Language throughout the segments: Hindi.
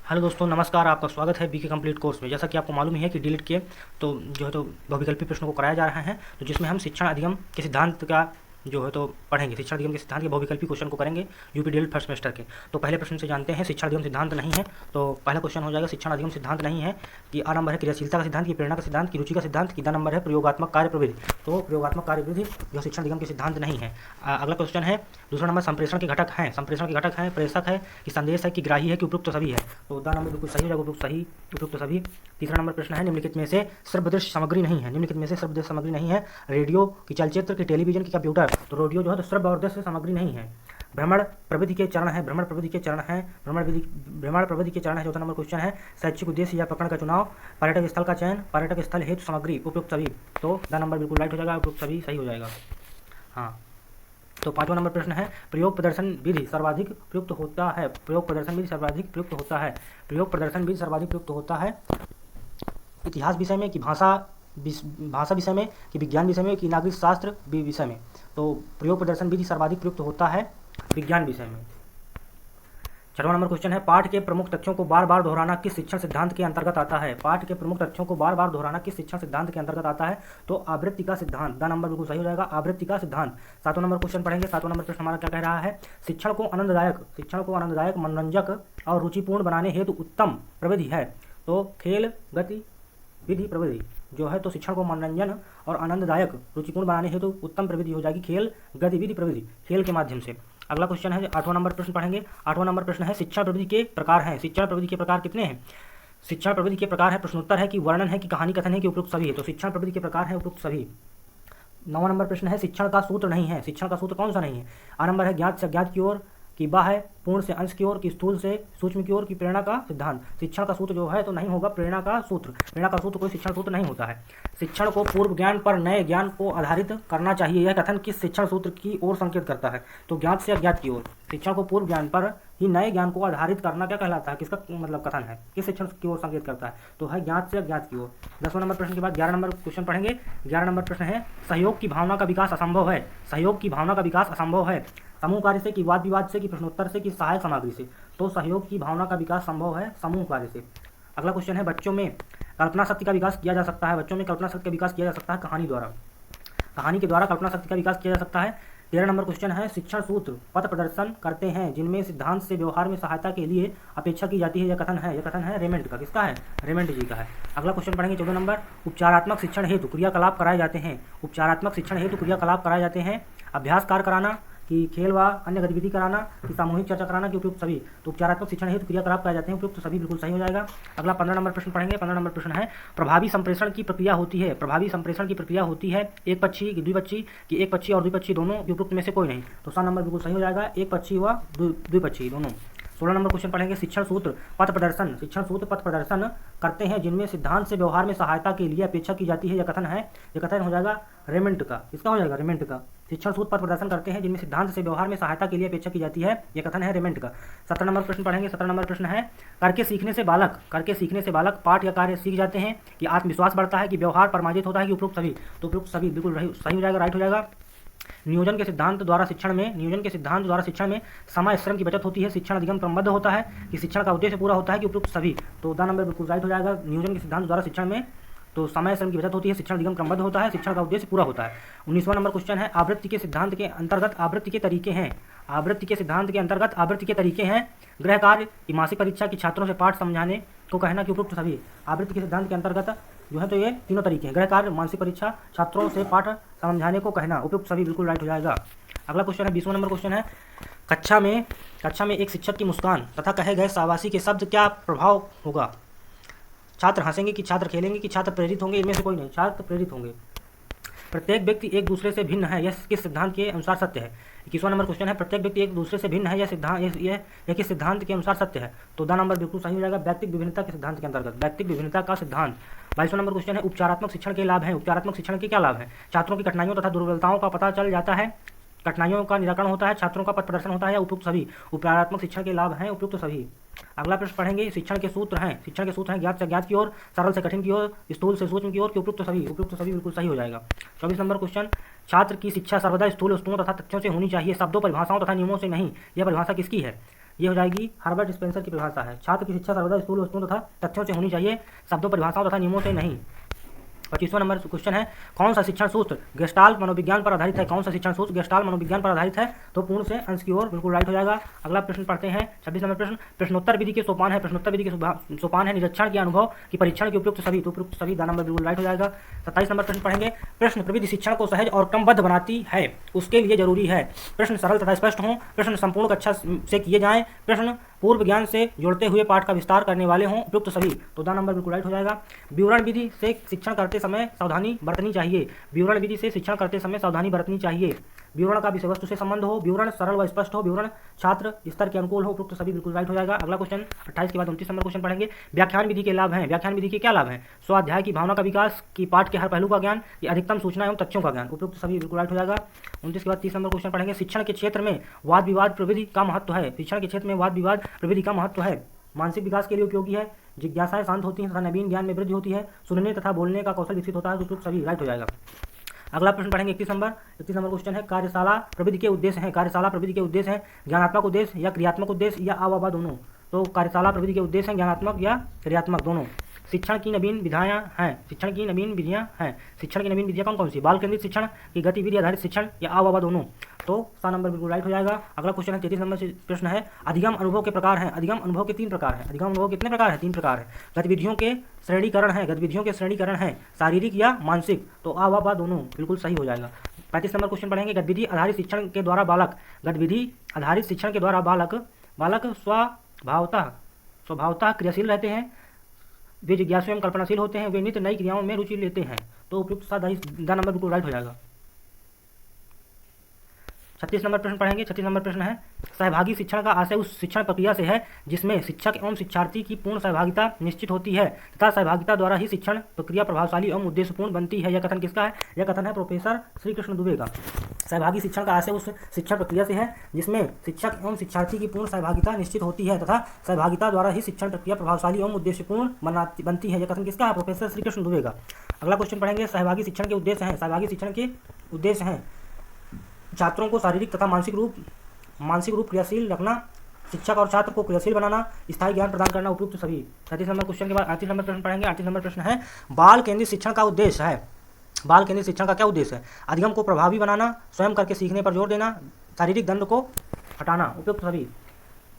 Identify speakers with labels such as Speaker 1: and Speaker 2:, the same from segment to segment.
Speaker 1: हेलो दोस्तों, नमस्कार। आपका स्वागत है बीके कंप्लीट कोर्स में। जैसा कि आपको मालूम ही है कि डीलिट के बहुविकल्पी प्रश्नों को कराया जा रहा है, तो जिसमें हम शिक्षण अधिगम के सिद्धांत का पढ़ेंगे। शिक्षण अधिगम के सिद्धांत के बहुविकल्पी क्वेश्चन को करेंगे यूपी डीलिट फर्स्ट सेमेस्टर के। तो पहले प्रश्न से जानते हैं, शिक्षण अधिगम सिद्धांत नहीं है। तो पहला क्वेश्चन हो जाएगा, शिक्षण अधिगम सिद्धांत नहीं है कि आ नंबर है क्रियाशीलता का सिद्धांत, की प्रेरणा का सिद्धांत, की रुचि का सिद्धांत, की दा नंबर है प्रयोगात्मक कार्य प्रविधि। तो प्रयोगात्मक कार्य प्रविधि जो शिक्षण अधिगम के सिद्धांत नहीं है। अगला क्वेश्चन है, दूसरा नंबर संप्रेषण के घटक हैं। संप्रेषण के घटक हैं, प्रेषक है कि संदेश है कि ग्राही है कि उपयुक्त सभी है। तो दा नंबर बिल्कुल सही हो जाएगा, उपयुक्त सभी। तीसरा नंबर प्रश्न है, निम्नलिखित में से सर्वदृश्य सामग्री नहीं है। निम्नलिखित में से सर्वदृश्य सामग्री नहीं है। रेडियो की, चलचित्र की, टेलीविजन की, कंप्यूटर। तो रेडियो जो है तो श्रव्य और दृश्य सामग्री नहीं है। भ्रमण प्रविधि के चरण है, भ्रमण प्रविधि के चरण है। चौथा नंबर क्वेश्चन है, शैक्षिक उद्देश्य या प्रकरण का चुनाव, पर्यटक स्थल का चयन, पर्यटक स्थल हेतु सामग्री, उपयुक्त सभी। तो द नंबर बिल्कुल राइट हो जाएगा, उपयुक्त सभी सही हो जाएगा। हाँ, तो पांचवा नंबर प्रश्न है, प्रयोग प्रदर्शन विधि सर्वाधिक प्रयुक्त होता है। प्रयोग प्रदर्शन विधि सर्वाधिक प्रयुक्त होता है। प्रयोग प्रदर्शन विधि सर्वाधिक प्रयुक्त होता है इतिहास विषय में, कि भाषा विषय में, कि विज्ञान विषय में, कि नागरिक शास्त्र विषय में। तो प्रयोग प्रदर्शन विधि सर्वाधिक प्रयुक्त होता है विज्ञान विषय में। छठवां नंबर क्वेश्चन है, पाठ के प्रमुख तथ्यों को बार बार दोहराना किस शिक्षण सिद्धांत के अंतर्गत आता है। पाठ के प्रमुख तथ्यों को बार बार दोहराना किस शिक्षण सिद्धांत के अंतर्गत आता है। तो आवृत्ति का सिद्धांत। द नंबर बिल्कुल सही हो जाएगा, आवृत्ति का सिद्धांत। सातवां नंबर क्वेश्चन पढ़ेंगे। सातवां नंबर प्रश्न हमारा क्या कह रहा है, शिक्षण को आनंददायक, मनोरंजक और रुचिपूर्ण बनाने हेतु उत्तम प्रविधि है। तो खेल गति विधि प्रविधि जो है, तो शिक्षण को मनोरंजन और आनंददायक रुचिपूर्ण बनाने हेतु उत्तम प्रविधि हो जाएगी खेल गतिविधि प्रविधि, खेल के माध्यम से। अगला क्वेश्चन है, आठवां नंबर प्रश्न पढ़ेंगे। आठवां नंबर प्रश्न है, शिक्षण प्रविधि के प्रकार हैं। शिक्षण प्रविधि के प्रकार कितने हैं। शिक्षण प्रविधि के प्रकार है, प्रश्नोत्तर है कि वर्णन है कि कहानी कथन है कि उपयुक्त सभी है। तो शिक्षण प्रविधि के प्रकार है उपयुक्त सभी। नौवां नंबर प्रश्न है, शिक्षण का सूत्र नहीं है। शिक्षण का सूत्र कौन सा नहीं है। आ नंबर है, ज्ञात से अज्ञात की ओर, कि बा है पूर्ण से अंश की ओर, कि स्थूल से सूक्ष्म की ओर, की प्रेरणा का सिद्धांत। शिक्षण का सूत्र जो है तो नहीं होगा प्रेरणा का सूत्र। प्रेरणा का सूत्र कोई शिक्षण सूत्र नहीं होता है। शिक्षण को पूर्व ज्ञान पर नए ज्ञान को आधारित करना चाहिए, यह कथन किस शिक्षण सूत्र की ओर संकेत करता है। तो ज्ञात से अज्ञात की ओर। शिक्षण को पूर्व ज्ञान पर ही नए ज्ञान को आधारित करना क्या कहलाता है, किसका मतलब कथन है, किस शिक्षण की ओर संकेत करता है। तो है ज्ञात से अज्ञात की ओर। 10वां नंबर प्रश्न के बाद 11 नंबर क्वेश्चन पढ़ेंगे। 11 नंबर प्रश्न है, सहयोग की भावना का विकास असंभव है। सहयोग की भावना का विकास असंभव है। समूह कार्य से, कि वाद विवाद से, कि प्रश्नोत्तर से, कि सहायक सामग्री से। तो सहयोग की भावना का विकास संभव है समूह कार्य से। अगला क्वेश्चन है, बच्चों में कल्पना शक्ति का विकास किया जा सकता है। बच्चों में कल्पना शक्ति का विकास किया जा सकता है कहानी द्वारा। कहानी के द्वारा कल्पना शक्ति का विकास किया जा सकता है। 13 नंबर क्वेश्चन है, शिक्षण सूत्र पथ प्रदर्शन करते हैं जिनमें सिद्धांत से व्यवहार में सहायता के लिए अपेक्षा की जाती है, यह कथन है रेमेंड का। किसका है, रेमेंड जी का है। अगला क्वेश्चन पढ़ेंगे 14 नंबर, उपचारात्मक शिक्षण हेतु क्रियाकलाप कराए जाते हैं। उपचारात्मक शिक्षण हेतु क्रियाकलाप कराए जाते हैं, अभ्यास कार्य कराना, कि खेल व अन्य गतिविधि कराना, कि सामूहिक चर्चा कराना, कि उपयुक्त सभी। तो उपचारात्मक शिक्षण हेतु क्रियाकलाप कराए जाते हैं, उपयुक्त सभी बिल्कुल सही हो जाएगा। अगला 15 नंबर प्रश्न पढ़ेंगे। 15 नंबर प्रश्न है, प्रभावी संप्रेषण की प्रक्रिया होती है। प्रभावी संप्रेषण की प्रक्रिया होती है एक पक्षी की द्विपक्षी, कि एक पक्षी और द्विपक्षी दोनों, उपयुक्त में से कोई नहीं। तो 7 नंबर बिल्कुल सही हो जाएगा, एक पक्षी व द्विपक्षी दोनों। 16 नंबर क्वेश्चन पढ़ेंगे, शिक्षण सूत्र पथ प्रदर्शन। शिक्षण सूत्र पथ प्रदर्शन करते हैं जिनमें सिद्धांत से व्यवहार में सहायता के लिए अपेक्षा की जाती है, यह कथन हो जाएगा रेमेंट का। किसका हो जाएगा, रेमेंट का। शिक्षण सूत्र पथ प्रदर्शन करते हैं जिनमें सिद्धांत से व्यवहार में सहायता के लिए अपेक्षा की जाती है, यह कथन है रेमेंट का। 17 नंबर प्रश्न पढ़ेंगे। 17 नंबर प्रश्न है, करके सीखने से बालक पाठ या कार्य सीख जाते हैं, कि आत्मविश्वास बढ़ता है, कि व्यवहार परमाजित होता है, कि उपयुक्त सभी। तो उपयुक्त सभी बिल्कुल सही हो जाएगा, राइट हो जाएगा। नियोजन के सिद्धांत द्वारा शिक्षण में समय श्रम की बचत होती है, शिक्षण अधिगम क्रमबद्ध होता है, कि शिक्षण का उद्देश्य पूरा होता है, कि उपयुक्त सभी। तो द नंबर बिल्कुल राइट हो जाएगा। नियोजन के सिद्धांत द्वारा शिक्षण में तो समय श्रम की बचत होती है, शिक्षण अधिगम क्रमबद्ध होता है, शिक्षण का उद्देश्य पूरा होता है। 19वां नंबर क्वेश्चन है, आवृत्ति के सिद्धांत के अंतर्गत आवृत्ति के तरीके हैं। आवृत्ति के सिद्धांत के अंतर्गत आवृत्ति के तरीके हैं, गृह कार्य, की मासिक परीक्षा, की छात्रों से पाठ समझाने को कहना, कि उपयुक्त सभी। आवृत्ति के सिद्धांत के अंतर्गत जो है तो ये तीनों तरीके हैं, गृह कार्य, मानसिक परीक्षा, छात्रों से पाठ समझाने को कहना, उपयुक्त सभी बिल्कुल राइट हो जाएगा। अगला क्वेश्चन है 20वां नंबर क्वेश्चन है, कक्षा में एक शिक्षक की मुस्कान तथा कहे गए शाबाशी के शब्द क्या प्रभाव होगा। छात्र हंसेंगे, कि छात्र खेलेंगे, कि छात्र प्रेरित होंगे, इनमें से कोई नहीं, छात्र प्रेरित होंगे। प्रत्येक व्यक्ति एक दूसरे से भिन्न है, यह किस सिद्धांत के अनुसार सत्य है। 21वां नंबर क्वेश्चन है, प्रत्येक व्यक्ति एक दूसरे से भिन्न है, यह किस सिद्धांत के अनुसार सत्य है। तो द नंबर बिल्कुल सही हो जाएगा, व्यक्तिक विभिन्नता के सिद्धांत के अंतर्गत, व्यक्तिक विभिन्नता का सिद्धांत। 22वां नंबर क्वेश्चन है, उपचारात्मक शिक्षण के लाभ हैं। उपचारात्मक शिक्षण के क्या लाभ हैं। छात्रों की कठिनाइयों तथा दुर्बलताओं का पता चल जाता है, कठिनाइयों का निराकरण होता है, छात्रों का पथ प्रदर्शन होता है, या उपयुक्त सभी। उपचारात्मक शिक्षण के लाभ हैं, उपयुक्त सभी। अगला प्रश्न पढ़ेंगे, शिक्षण के सूत्र हैं ज्ञात से अज्ञात की ओर, सरल से कठिन की ओर, स्थूल से सूक्ष्म की ओर, कि उपयुक्त सभी बिल्कुल सही हो जाएगा। 24 नंबर क्वेश्चन, छात्र की शिक्षा सर्वदा स्थूल वस्तुओं तथा तथ्यों से होनी चाहिए, शब्दों, परिभाषाओं तथा नियमों से नहीं। यह परिभाषा किसकी है। ये हो जाएगी हर्बर्ट स्पेंसर की परिभाषा है। छात्र की शिक्षा सर्वदा स्थूल वस्तुओं तथा तथ्यों से होनी चाहिए, शब्दों, परिभाषाओं तथा नियमों से नहीं। 25वां नंबर क्वेश्चन है, कौन सा शिक्षण सूत्र गेस्टाल्ट मनोविज्ञान पर आधारित है? कौन सा शिक्षण सूत्र गेस्टाल्ट मनोविज्ञान पर आधारित है? तो पूर्ण से अंश की ओर, बिल्कुल राइट हो जाएगा। अगला प्रश्न पढ़ते हैं 26 नंबर प्रश्न, प्रश्नोत्तर विधि के सोपान है। प्रश्नोत्तर विधि के सोपान है निरीक्षण के अनुभव की परीक्षण के उपयुक्त सभी, तो उपयुक्त सभी दा नंबर बिल्कुल राइट हो जाएगा। 27 नंबर प्रश्न पढ़ेंगे, प्रश्न प्रविधि शिक्षण को सहज और क्रमबद्ध बनाती है, उसके लिए जरूरी है प्रश्न सरल तथा स्पष्ट हों, प्रश्न संपूर्ण कक्षा से किए जाएं, प्रश्न पूर्व ज्ञान से जोड़ते हुए पाठ का विस्तार करने वाले हों, उपयुक्त सभी, तो दा नंबर बिल्कुल राइट हो जाएगा। विवरण विधि से शिक्षण करते समय सावधानी बरतनी चाहिए। विवरण विधि से शिक्षण करते समय सावधानी बरतनी चाहिए। विवरण का विषय वस्तु से संबंध हो, विवरण सरल व स्पष्ट हो, विवरण छात्र स्तर के अनुकूल हो, उपयुक्त सभी बिल्कुल राइट हो जाएगा। अगला क्वेश्चन 28 के बाद 29 नंबर क्वेश्चन पढ़ेंगे, व्याख्यान विधि के लाभ हैं। व्याख्यान विधि के क्या लाभ हैं? स्वाध्याय की भावना का विकास, की पाठ के हर पहलू का ज्ञान, या अधिकतम सूचना एवं तथ्यों का ज्ञान, उपयुक्त सभी बिल्कुल राइट हो जाएगा। 29 के बाद 30 नंबर क्वेश्चन पढ़ेंगे, शिक्षण के क्षेत्र में वाद विवाद प्रविधि का महत्व है। शिक्षण के क्षेत्र में वाद विवाद प्रविधि का महत्व है, मानसिक विकास के लिए उपयोगी है, जिज्ञासाएं शांत होती हैं तथा नवीन ज्ञान में वृद्धि होती है, सुनने तथा बोलने का कौशल विकसित होता है, उपयुक्त सभी राइट हो जाएगा। अगला प्रश्न पढ़ेंगे 31 नंबर क्वेश्चन है, कार्यशाला प्रविधि के उद्देश्य हैं। कार्यशाला प्रविधि के उद्देश्य हैं ज्ञानात्मक उद्देश्य या क्रियात्मक उद्देश्य या आ दोनों, तो कार्यशाला प्रविधि के उद्देश्य हैं ज्ञानात्मक या क्रियात्मक दोनों। शिक्षण की नवीन विधाएं हैं। शिक्षण की नवीन विधियां हैं। शिक्षण की नवीन विधियां कौन कौन सी? बाल केंद्रित शिक्षण, की गतिविधि आधारित शिक्षण, या आ दोनों, तो सा नंबर बिल्कुल राइट हो जाएगा। अगला क्वेश्चन है 33 नंबर प्रश्न है, अधिगम अनुभव के प्रकार हैं। अधिगम अनुभव के 3 प्रकार हैं। अधिगम अनुभव कितने प्रकार हैं? 3 प्रकार है। गतिविधियों के श्रेणीकरण है, गतिविधियों के श्रेणीकरण है, शारीरिक या मानसिक, तो आ दोनों बिल्कुल सही हो जाएगा। 35 नंबर क्वेश्चन पढ़ेंगे, गतिविधि आधारित शिक्षण के द्वारा बालक, गतिविधि आधारित शिक्षण के द्वारा बालक स्वभावतः क्रियाशील रहते हैं, वे जिज्ञासु एवं कल्पनाशील होते हैं, वे नित्य नई क्रियाओं में रुचि लेते हैं, तो उपयुक्त दा नंबर बिल्कुल राइट हो जाएगा। 36 नंबर प्रश्न पढ़ेंगे। 36 नंबर प्रश्न है, सहभागी शिक्षण का आशय उस शिक्षण प्रक्रिया से है जिसमें शिक्षक एवं शिक्षार्थी की पूर्ण सहभागिता निश्चित होती है तथा सहभागिता द्वारा ही शिक्षण प्रक्रिया प्रभावशाली एवं उद्देश्यपूर्ण बनती है। यह कथन किसका है? यह कथन है प्रोफेसर श्री कृष्ण दुबे का। सहभागी शिक्षण का आशय उस शिक्षण प्रक्रिया से है जिसमें शिक्षक एवं शिक्षार्थी की पूर्ण सहभागिता निश्चित होती है तथा सहभागिता द्वारा ही शिक्षण प्रक्रिया प्रभावशाली एवं उद्देश्यपूर्ण बनती है। यह कथन किसका है? प्रोफेसर श्री कृष्ण दुबे का। अगला क्वेश्चन पढ़ेंगे, सहभागी शिक्षण के उद्देश्य हैं। सहभागी शिक्षण के उद्देश्य हैं छात्रों को शारीरिक तथा मानसिक रूप क्रियाशील रखना, शिक्षक और छात्र को क्रियाशील बनाना, स्थायी ज्ञान प्रदान करना, उपयुक्त सभी। 37 नंबर क्वेश्चन के बाद 38 नंबर प्रश्न पढ़ेंगे। 38 नंबर प्रश्न है, बाल केंद्रित शिक्षण का उद्देश्य है। बाल केंद्रित शिक्षण का क्या उद्देश्य है? अधिगम को प्रभावी बनाना, स्वयं करके सीखने पर जोर देना, शारीरिक दंड को हटाना, उपयुक्त सभी।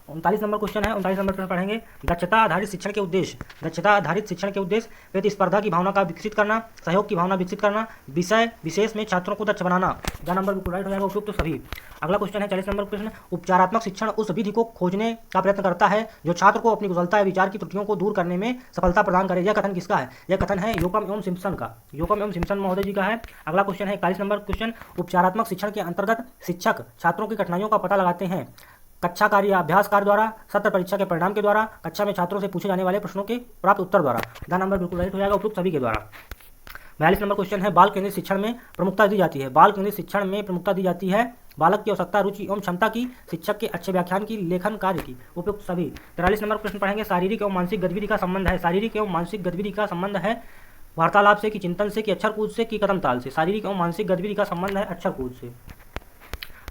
Speaker 1: 39 नंबर क्वेश्चन है। 39 नंबर प्रश्न पढ़ेंगे, दक्षता आधारित शिक्षण के उद्देश्य। दक्षता आधारित शिक्षण के उद्देश्य प्रतिस्पर्धा की भावना का विकसित करना, सहयोग की भावना विकसित करना, विषय विशेष में छात्रों को दक्ष बनाना, दा नंबर बिल्कुल राइट हो जाएगा, उपयुक्त सभी। अगला क्वेश्चन है 40 नंबर प्रश्न, उपचारात्मक शिक्षण उस विधि को खोजने का प्रयत्न करता है जो छात्र को अपनी कुशलता या विचार की त्रुटियों को दूर करने में सफलता प्रदान करे। यह कथन किसका है? यह कथन है योकम एवं सिम्पसन का। योकम एवं सिम्पसन महोदय जी का है। अगला क्वेश्चन है 41 नंबर क्वेश्चन, उपचारात्मक शिक्षण के अंतर्गत शिक्षक छात्रों की कठिनाइयों का पता लगाते हैं कक्षा कार्य या अभ्यास कार्य द्वारा, सत्र परीक्षा के परिणाम के द्वारा, कक्षा में छात्रों से पूछे जाने वाले प्रश्नों के प्राप्त उत्तर द्वारा, दा नंबर बिल्कुल राइट हो जाएगा, उपयुक्त सभी के द्वारा। 42 नंबर क्वेश्चन है, बाल केंद्रित शिक्षण में प्रमुखता दी जाती है। बाल केंद्रित शिक्षण में प्रमुखता दी जाती है बालक की आवश्यकता, रुचि एवं क्षमता की, शिक्षक के अच्छे व्याख्यान की, लेखन कार्य की, उपयुक्त सभी। 43 नंबर प्रश्न पढ़ेंगे, शारीरिक एवं मानसिक गतिविधि का संबंध है। शारीरिक एवं मानसिक गतिविधि का संबंध है वार्तालाप से, कि चिंतन से, कि अक्षर कूद से, कि कदम ताल से। शारीरिक एवं मानसिक गतिविधि का संबंध है अक्षर कूद से।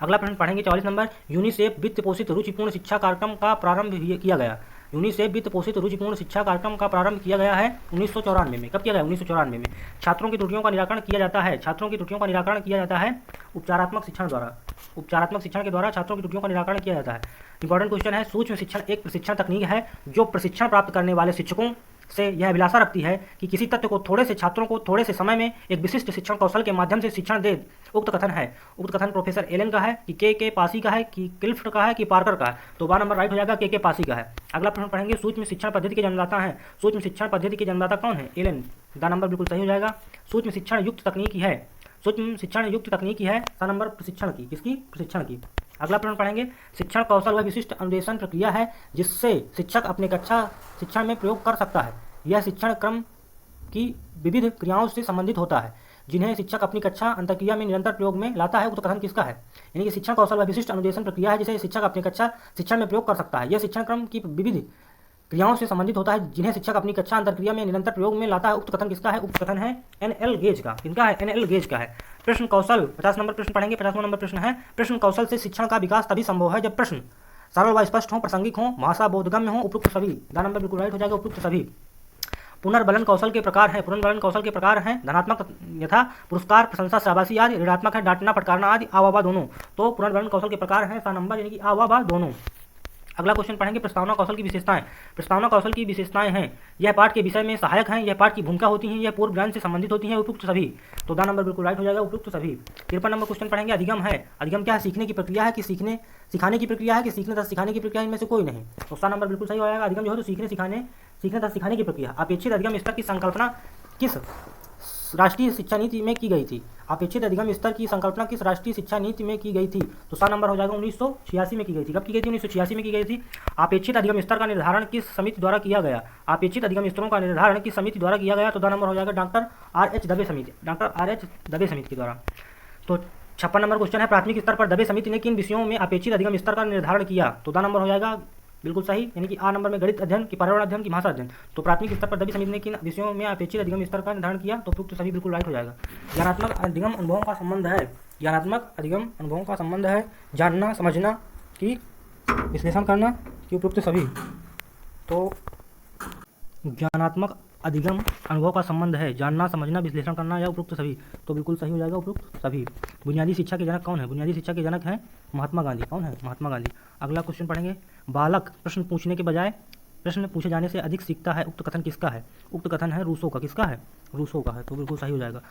Speaker 1: अगला प्रश्न पढ़ेंगे 44 नंबर, यूनिसेफ वित्त पोषित रुचिपूर्ण शिक्षा कार्यक्रम का प्रारंभ किया गया। यूनिसेफ वित्त पोषित रुचिपूर्ण शिक्षा कार्यक्रम का प्रारंभ किया गया है 1994 में। कब किया गया? 1994 में। छात्रों की त्रुटियों का निराकरण किया जाता है। छात्रों की त्रुटियों का निराकरण किया जाता है उपचारात्मक शिक्षण द्वारा। उपचारात्मक शिक्षण के द्वारा छात्रों की त्रुटियों का निराकरण किया जाता है। इंपॉर्टेंट क्वेश्चन है, सूक्ष्म शिक्षण एक प्रशिक्षण तकनीक है जो प्रशिक्षण प्राप्त करने वाले शिक्षकों से यह अभिलाषा रखती है कि किसी तथ्य को थोड़े से छात्रों को थोड़े से समय में एक विशिष्ट शिक्षण कौशल के माध्यम से शिक्षण दे। उक्त कथन है, उक्त कथन प्रोफेसर एलन का है, कि के पासी का है, कि क्लिफ्ट का है, कि पार्कर का है, तो बा नंबर राइट हो जाएगा, के पासी का है। अगला प्रश्न पढ़ेंगे, सूक्ष्म शिक्षण पद्धति के जन्मदाता हैं। सूक्ष्म शिक्षण पद्धति के जन्मदाता कौन है? एलन, दा नंबर बिल्कुल सही हो जाएगा। सूक्ष्म शिक्षण युक्त तकनीकी है। सूक्ष्म शिक्षण युक्त तकनीकी है, सा नंबर प्रशिक्षण की, किसकी? प्रशिक्षण की। अगला प्रश्न पढ़ेंगे, शिक्षण कौशल वह विशिष्ट अनुदेशन प्रक्रिया है जिससे शिक्षक अपने कक्षा शिक्षण में प्रयोग कर सकता है। यह शिक्षण क्रम की विविध क्रियाओं से संबंधित होता है जिन्हें शिक्षक अपनी कक्षा अंतरक्रिया में निरंतर प्रयोग में लाता है। उक्त कथन किसका है? यानी कि शिक्षण कौशल वह विशिष्ट अनुदेशन प्रक्रिया है जिसे शिक्षक अपनी कक्षा शिक्षण में प्रयोग कर सकता है। यह शिक्षण क्रम की विविध क्रियाओं से संबंधित होता है जिन्हें शिक्षक अपनी कक्षा अंतरक्रिया में निरंतर प्रयोग में लाता है। उक्त कथन किसका है? उक्त कथन है NL गेज का। किनका है? NL गेज का है। प्रश्न कौशल 50 नंबर प्रश्न पढ़ेंगे। 50वां नंबर प्रश्न है, प्रश्न कौशल से शिक्षण का विकास तभी संभव है जब प्रश्न सरल व स्पष्ट हो, प्रासंगिक हो, भाषा बोधगम्य हो, उपयुक्त सभी। द नंबर बिल्कुल राइट हो जाएगा, उपयुक्त सभी। पुनर्बलन कौशल के प्रकार हैं, पुनर्बलन कौशल के प्रकार हैं धनात्मक यथा पुरस्कार, प्रशंसा, शाबाशी आदि। ऋणात्मक है डांटना, फटकारना आदि। आ, वाह, दोनों। तो पुनर्बलन कौशल के प्रकार हैं सा नंबर यानी कि आ, वाह, दोनों। अगला क्वेश्चन पढ़ेंगे प्रस्तावना कौशल की विशेषताएं। प्रस्तावना कौशल की विशेषताएं हैं यह पाठ के विषय में सहायक हैं, यह पाठ की भूमिका होती हैं, यह पूर्व ज्ञान से संबंधित होती हैं, उपयुक्त सभी। तो द नंबर बिल्कुल राइट हो जाएगा, उपयुक्त सभी। 53 नंबर क्वेश्चन पढ़ेंगे अधिगम है। अधिगम क्या है? सीखने की प्रक्रिया है कि सिखाने की प्रक्रिया है कि सीखने तथा सिखाने की प्रक्रिया, इनमें से कोई नहीं। तो उसका नंबर बिल्कुल सही हो जाएगा। अधिगम जो है तो सीखने तथा सिखाने की प्रक्रिया। अपेक्षित अधिगम स्तर की संकल्पना किस राष्ट्रीय शिक्षा नीति में की गई थी? अपेक्षित अधिगम स्तर की संकल्पना किस राष्ट्रीय शिक्षा नीति में की गई थी? तो सा नंबर हो जाएगा 1986 में की गई थी। कब की गई थी? 1986 में की गई थी। अपेक्षित अधिगम स्तर का निर्धारण किस समिति द्वारा किया गया? अपेक्षित अधिगम स्तरों का निर्धारण किस समिति द्वारा किया गया? तो द नंबर हो जाएगा डॉक्टर R.H. दबे समिति के द्वारा। तो 56 नंबर क्वेश्चन है प्राथमिक स्तर पर दबे समिति ने किन विषयों में अपेक्षित अधिगम स्तर का निर्धारण किया? तो द नंबर हो जाएगा बिल्कुल सही, यानी कि आ नंबर में गणित अध्ययन की, पर्यावरण अध्ययन की, भाषा अध्ययन। तो प्राथमिक स्तर पर दबी समिति ने किन विषयों में अपेक्षित अधिगम स्तर का निर्धारण किया? तो उपयुक्त सभी बिल्कुल राइट हो जाएगा। ज्ञानात्मक अधिगम अनुभवों का संबंध है, ज्ञानात्मक अधिगम अनुभवों का संबंध है जानना, समझना की, विश्लेषण करना की, उपयुक्त सभी। तो ज्ञानात्मक अधिगम अनुभव का संबंध है जानना, समझना, विश्लेषण करना या उपयुक्त सभी। तो बिल्कुल सही हो जाएगा, उपयुक्त सभी। बुनियादी शिक्षा के जनक कौन है? बुनियादी शिक्षा के जनक हैं महात्मा गांधी। कौन है? महात्मा गांधी। अगला क्वेश्चन पढ़ेंगे बालक प्रश्न पूछने के बजाय प्रश्न पूछे जाने से अधिक सीखता है, उक्त कथन किसका है? उक्त कथन है रूसो का। किसका है? रूसो का है। तो बिल्कुल सही हो जाएगा।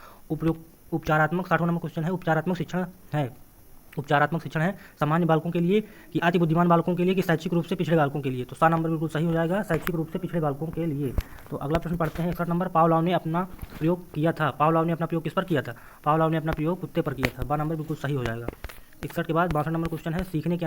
Speaker 1: उपचारात्मक 60वां नंबर क्वेश्चन है उपचारात्मक शिक्षण है। उपचारात्मक शिक्षण है सामान्य बालकों के लिए कि अति बुद्धिमान बालकों के लिए कि शैक्षिक रूप से पिछड़े बालकों के लिए? तो सा नंबर बिल्कुल सही हो जाएगा, शैक्षिक रूप से पिछड़े बालकों के लिए। तो अगला प्रश्न पढ़ते हैं 61 नंबर। पावलोव ने अपना प्रयोग किया था। पावलोव ने अपना प्रयोग किस पर किया था? पावलोव ने अपना प्रयोग कुत्ते पर किया था। बा नंबर बिल्कुल सही हो जाएगा। 61 के बाद 62 नंबर क्वेश्चन है सीखने के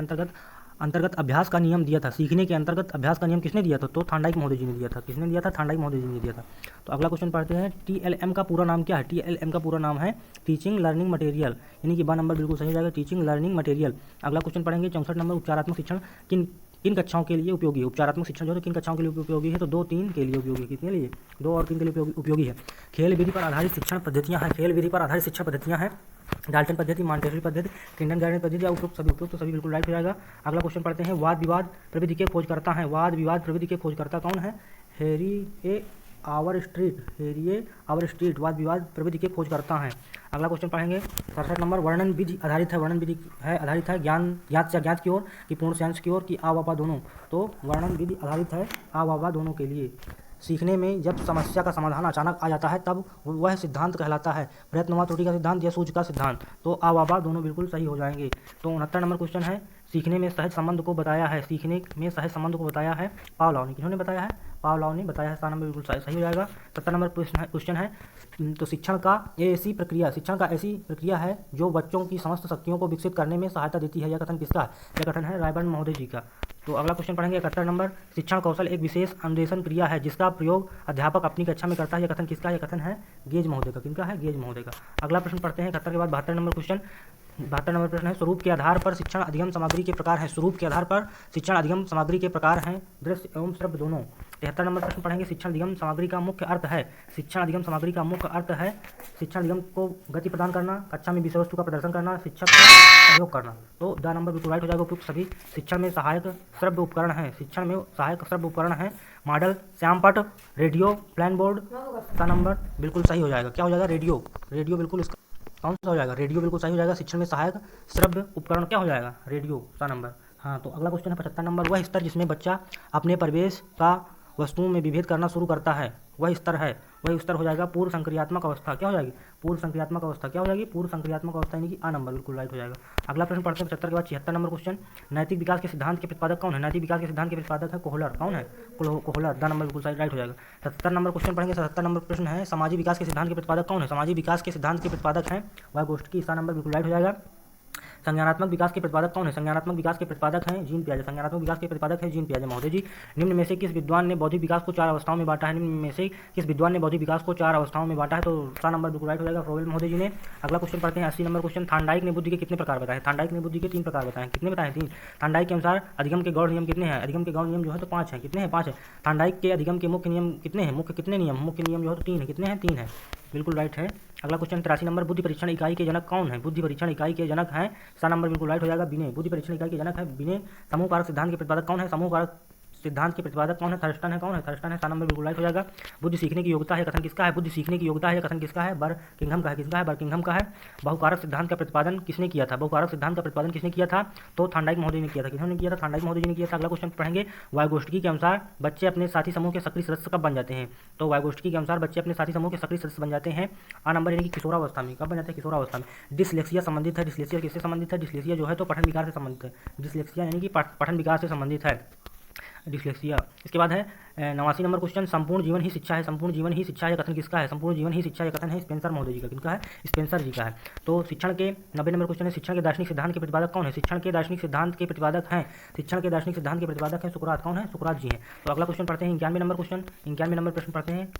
Speaker 1: अंतर्गत अभ्यास का नियम दिया था। सीखने के अंतर्गत अभ्यास का नियम किसने दिया था? तो थांडाइक महोदय जी ने दिया था। किसने दिया था? थांडाइक महोदय जी ने दिया था। तो अगला क्वेश्चन पढ़ते हैं TLM का पूरा नाम क्या है? TLM का पूरा नाम है टीचिंग लर्निंग मटेरियल, यानी कि बा नंबर बिल्कुल सही हो जाएगा, टीचिंग लर्निंग मटेरियल। अगला क्वेश्चन पढ़ेंगे 64 नंबर उपचारात्मक शिक्षण किन कक्षाओं के लिए उपयोगी है? उपचारात्मक शिक्षण जो है किन कक्षाओं के लिए उपयोगी है? तो 2, 3 के लिए उपयोगी है। कितने लिए? 2 और 3 के लिए उपयोगी है। खेल विधि पर आधारित शिक्षण पद्धतियाँ हैं। खेल विधि पर आधारित शिक्षण पद्धतियाँ हैं डाल्टन पद्धति, मॉन्टेसरी पद्धति, किंडरगार्टन पद्धति या उपयुक्त सभी। उपयुक्त सभी बिल्कुल राइट हो जाएगा। अगला क्वेश्चन पढ़ते हैं वाद विवाद प्रविधि के खोजकर्ता हैं। वाद विवाद प्रविधि के खोजकर्ता कौन है? हैरी आवर स्ट्रीट वाद विवाद प्रविधि के खोजकर्ता हैं। अगला क्वेश्चन पढ़ेंगे 67 नंबर वर्णन विधि आधारित है। वर्णन विधि है आधारित है ज्ञात से अज्ञात की ओर कि पूर्ण से अंश की ओर कि आ, वाह, दोनों। तो वर्णन विधि आधारित है आ, वाह, दोनों के लिए। सीखने में जब समस्या का समाधान अचानक आ जाता है तब वह सिद्धांत कहलाता है प्रयत्न व त्रुटि का सिद्धांत या सूझ का सिद्धांत। तो आ, वाह, दोनों बिल्कुल सही हो जाएंगे। तो 69 नंबर क्वेश्चन है सीखने में सहज संबंध को बताया है। सीखने में सहज संबंध को बताया है पावलोव ने। किन्होंने बताया है? पावलोव ने बताया है। सा नंबर बिल्कुल सही हो जाएगा। 70 नंबर क्वेश्चन है तो शिक्षण का ऐसी प्रक्रिया है जो बच्चों की समस्त शक्तियों को विकसित करने में सहायता देती है। यह कथन किसका है? यह कथन है रायबर्न महोदय जी का। तो अगला क्वेश्चन पढ़ेंगे 71 नंबर शिक्षण कौशल एक विशेष अन्वेषण क्रिया है जिसका प्रयोग अध्यापक अपनी कक्षा में करता है। यह कथन किसका है? यह कथन है गेज महोदय का। किनका है? गेज महोदय का। अगला प्रश्न पढ़ते हैं 71 के बाद 72 नंबर क्वेश्चन। 72 नंबर प्रश्न है स्वरूप के आधार पर शिक्षण अधिगम सामग्री के प्रकार हैं। स्वरूप के आधार पर शिक्षण अधिगम सामग्री के प्रकार हैं दृश्य एवं श्रव्य दोनों। 73 नंबर प्रश्न पढ़ेंगे शिक्षण अधिगम सामग्री का मुख्य अर्थ है। शिक्षण अधिगम सामग्री का मुख्य अर्थ है शिक्षण अधिगम को गति प्रदान करना, कक्षा में विषय वस्तु का प्रदर्शन करना, शिक्षक का सहयोग करना। तो द नंबर बिल्कुल राइट हो जाएगा, उपयुक्त सभी। शिक्षण में सहायक श्रव्य उपकरण है। शिक्षण में सहायक श्रव्य उपकरण है मॉडल, श्यामपट, रेडियो, प्लान बोर्ड। का नंबर बिल्कुल सही हो जाएगा। क्या हो जाएगा? रेडियो। रेडियो बिल्कुल इसका कौन सा हो जाएगा? रेडियो बिल्कुल सही हो जाएगा। शिक्षण में सहायक श्रव्य उपकरण क्या हो जाएगा? रेडियो। सा नंबर। हाँ, तो अगला क्वेश्चन है 75 नंबर वह स्तर जिसमें बच्चा अपने परिवेश का वस्तुओं में विभेद करना शुरू करता है वह स्तर हो जाएगा पूर्व संक्रियात्मक अवस्था। क्या हो जाएगी? पूर्व संक्रियात्मक अवस्था। क्या हो जाएगी? पूर्व संक्रियात्मक अवस्था, यानी कि आ नंबर बिल्कुल राइट हो जाएगा। अगला प्रश्न पढ़ते हैं 75 के बाद 76 नंबर क्वेश्चन नैतिक विकास के सिद्धांत के प्रतिपादक कौन है? नैतिक विकास के सिद्धांत के प्रतिपादक है कोहलर। कौन है? कोहलर। द नंबर बिल्कुल राइट हो जाएगा। 77 नंबर क्वेश्चन पढ़ेंगे। 77 नंबर प्रश्न है सामाजिक विकास के सिद्धांत के प्रतिपादक कौन है? सामाजिक विकास के सिद्धांत के प्रतिपादक हैं वाइगोत्स्की। सा नंबर बिल्कुल राइट हो जाएगा। संज्ञानात्मक विकास के प्रतिपादक कौन है? संज्ञानात्मक विकास के प्रतिपादक हैं जीन पियाजे। संज्ञानात्मक विकास के प्रतिपादक हैं जीन पियाजे महोदय जी। निम्न में से किस विद्वान ने बौद्धिक विकास को 4 अवस्थाओं में बांटा है? निम्न में से किस विद्वान ने बौद्धिक विकास को 4 अवस्थाओं में बांटा है? तो सा नंबर बिल्कुल राइट हो जाएगा, फ्रोबेल महोदय जी ने। अगला क्वेश्चन पढ़ते हैं 80 नंबर क्वेश्चन थांडाइक ने बुद्धि के कितने प्रकार बताए? थांडाइक ने बुद्धि के 3 प्रकार बताए। कितने बताए? 3। थांडाइक के अनुसार अधिगम के गौण नियम कितने हैं? अधिगम के गौण नियम जो है तो 5 हैं। कितने हैं? 5 है। थांडाइक के अधिगम के मुख्य नियम कितने हैं? मुख्य कितने नियम? मुख्य नियम जो है तो 3 है। कितने हैं? 3 है। बिल्कुल राइट है। अगला क्वेश्चन 83 नंबर, बुद्धि परीक्षण इकाई के जनक कौन है? बुद्धि परीक्षण इकाई के जनक हैं, सा नंबर बिल्कुल राइट हो जाएगा विनय। बुद्धि परीक्षण इकाई के जनक है विनय। समूह कारक सिद्धांत के प्रतिपादक कौन है? समूह कारक सिद्धांत के प्रतिपादक कौन है? थर्स्टन है। कौन है? थर्स्टन है, सा नंबर बिल्कुल राइट हो जाएगा। बुद्धि सीखने की योग्यता है कथन किसका है? बुद्धि सीखने की योग्यता है कथन किसका है? बर्किंघम का है। किसका है? बर्किंघम का है। बहुकारक सिद्धांत का प्रतिपादन किसने किया था? बहुकारक सिद्धांत का प्रतिपादन किसने किया था? तो थांडाइक महोदय ने किया था। किन्होंने किया था? थांडाइक महोदय जी ने किया था। अगला क्वेश्चन पढ़ेंगे, वाइगोस्टकी के अनुसार बच्चे अपने साथी समूह के सक्रिय सदस्य कब बन जाते हैं? तो वाइगोस्टकी के अनुसार बच्चे अपने साथी समूह के सक्रिय सदस्य बन जाते हैं आ नंबर यानी कि किशोरावस्था में। कब बन जाते हैं? किशोरावस्था में। डिसलेक्सिया संबंधित है। डिसलेक्सिया किससे संबंधित है? डिसलेक्सिया जो है तो पठन विकार से संबंधित है। डिसलेक्सिया यानी कि पठन विकार से संबंधित है डिसलेक्सिया। इसके बाद है 89 नंबर क्वेश्चन, संपूर्ण जीवन ही शिक्षा है। संपूर्ण जीवन ही शिक्षा है कथन किसका है? संपूर्ण जीवन ही शिक्षा है कथन है स्पेंसर महोदय जी का। किसका है? स्पेंसर जी का है। तो शिक्षण के 90 नंबर क्वेश्चन है, शिक्षण के दार्शनिक सिद्धांत के प्रतिपादक कौन है? शिक्षण के दार्शनिक सिद्धांत के प्रतिपादक हैं, शिक्षण के दार्शनिक सिद्धांत के प्रतिपादक हैं सुकरात। कौन है? सुकरात जी हैं। तो अगला क्वेश्चन पढ़ते हैं 91 नंबर क्वेश्चन। 91 नंबर प्रश्न पढ़ते हैं।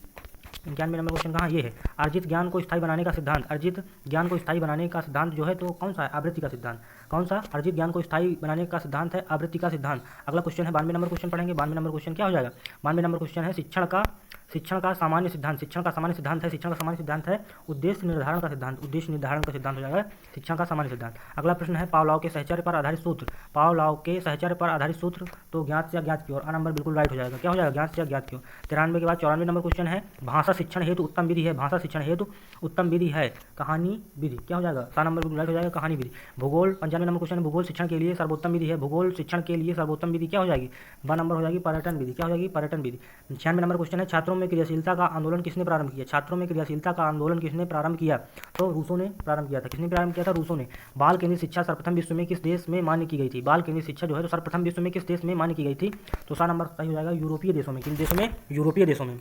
Speaker 1: 91 नंबर क्वेश्चन कहाँ? ये है, अर्जित ज्ञान को स्थायी बनाने का सिद्धांत। अर्जित ज्ञान को स्थायी बनाने का सिद्धांत जो है तो कौन सा है? आवृत्ति का सिद्धांत। कौन सा? अर्जित ज्ञान को स्थायी बनाने का सिद्धांत है आवृत्ति का सिद्धांत। अगला क्वेश्चन है 92 नंबर क्वेश्चन पढ़ेंगे। 92 नंबर क्वेश्चन क्या हो जाएगा? 92 नंबर क्वेश्चन है शिक्षण का सामान्य सिद्धांत। शिक्षण का सामान्य सिद्धांत है, शिक्षण का सामान्य सिद्धांत है उद्देश्य निर्धारण का सिद्धांत। उद्देश्य निर्धारण का सिद्धांत हो जाएगा शिक्षण का सामान्य सिद्धांत। अगला प्रश्न है पावलोव के सहचर्य पर आधारित सूत्र। पावलोव के सहचर्य पर आधारित सूत्र तो ज्ञात से अज्ञात की ओर। आ नंबर बिल्कुल राइट हो जाएगा। क्या हो जाएगा? ज्ञात से अज्ञात की ओर। 93 के बाद 94 नंबर क्वेश्चन है, भाषा शिक्षण हेतु उत्तम विधि है। भाषा शिक्षण हेतु उत्तम विधि है कहानी विधि। क्या हो जाएगा? सा नंबर बिल्कुल राइट हो जाएगा कहानी विधि। भूगोल 95 नंबर क्वेश्चन है, भूगोल शिक्षण के लिए सर्वोत्तम विधि है। भूगोल शिक्षण के लिए सर्वोत्तम विधि क्या हो जाएगी? ब नंबर हो जाएगी पर्यटन विधि। क्या हो जाएगी? पर्यटन विधि। 96 नंबर क्वेश्चन है, छात्रों में क्रियाशीलता का आंदोलन किसने प्रारंभ किया? छात्रों में क्रियाशीलता का आंदोलन किसने प्रारंभ किया? तो रूसो ने प्रारंभ किया था। किसने प्रारंभ किया था? रूसो ने। बाल केंद्रित शिक्षा सर्वप्रथम विश्व में किस देश में मान्य की गई थी? बाल केंद्रित शिक्षा जो है तो सर्वप्रथम विश्व में किस देश में मान्य की गई थी? तो सा नंबर सही हो जाएगा यूरोपीय देशों में। किन देशों में? यूरोपीय देशों में।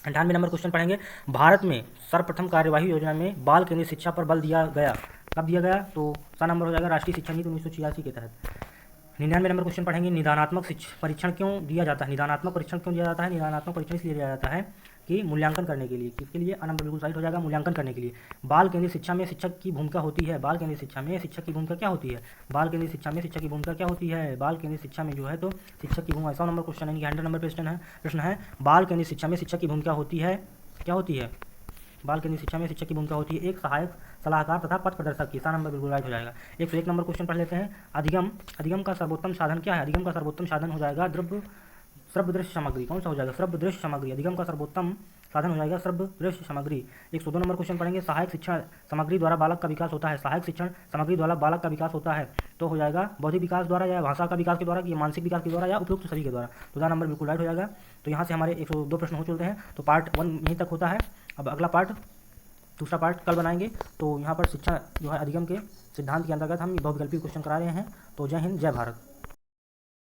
Speaker 1: 98 नंबर क्वेश्चन पढ़ेंगे, भारत में सर्वप्रथम कार्यवाही योजना में बाल केंद्रित शिक्षा पर बल दिया गया। कब दिया गया? तो सा नंबर हो जाएगा राष्ट्रीय शिक्षा नीति 1986 के तहत। 99 नंबर क्वेश्चन पढ़ेंगे, निदानात्मक परीक्षण क्यों दिया जाता है? निदानात्मक परीक्षण क्यों दिया जाता है? निदानात्मक परीक्षण इसलिए दिया जाता है कि मूल्यांकन करने के लिए। किसके लिए? आ नंबर बिल्कुल सही हो जाएगा मूल्यांकन करने के लिए। बाल केंद्रित शिक्षा में शिक्षक की भूमिका होती है। बाल केंद्रित शिक्षा में शिक्षक की भूमिका क्या होती है? बाल केंद्रित शिक्षा में शिक्षक की भूमिका क्या होती है? बाल केंद्रित शिक्षा में जो है तो शिक्षक की भूमिका। 100 नंबर क्वेश्चन यानी कि 100 नंबर प्रश्न है, बाल केंद्रित शिक्षा में शिक्षक की भूमिका होती है। क्या होती है? बाल केंद्रित शिक्षा में शिक्षक की भूमिका होती है एक सहायक, सलाहकार तथा पथ प्रदर्शक की। सा नंबर बिल्कुल राइट हो जाएगा। 101 नंबर क्वेश्चन पढ़ लेते हैं, अधिगम का सर्वोत्तम साधन क्या है? अधिगम का सर्वोत्तम साधन हो जाएगा श्रव्य दृश्य सामग्री। कौन सा हो जाएगा? श्रव्य दृश्य सामग्री। अधिगम का सर्वोत्तम साधन हो जाएगा श्रव्य दृश्य सामग्री। 102 नंबर क्वेश्चन पढ़ेंगे, सहायक शिक्षण सामग्री द्वारा बालक का विकास होता है। सहायक शिक्षण सामग्री द्वारा बालक का विकास होता है तो हो जाएगा बौद्धिक विकास द्वारा या भाषा का विकास के द्वारा या मानसिक विकास के द्वारा या उपयुक्त सभी के द्वारा। तो दा नंबर बिल्कुल राइट हो जाएगा। तो यहाँ से हमारे 102 प्रश्न हो चलते हैं। तो पार्ट 1 यहीं तक होता है। अब अगला पार्ट, दूसरा पार्ट कल बनाएंगे। तो यहाँ पर शिक्षा जो है अधिगम के सिद्धांत के अंतर्गत हम बहुविकल्पी क्वेश्चन करा रहे हैं। तो जय हिंद, जय भारत।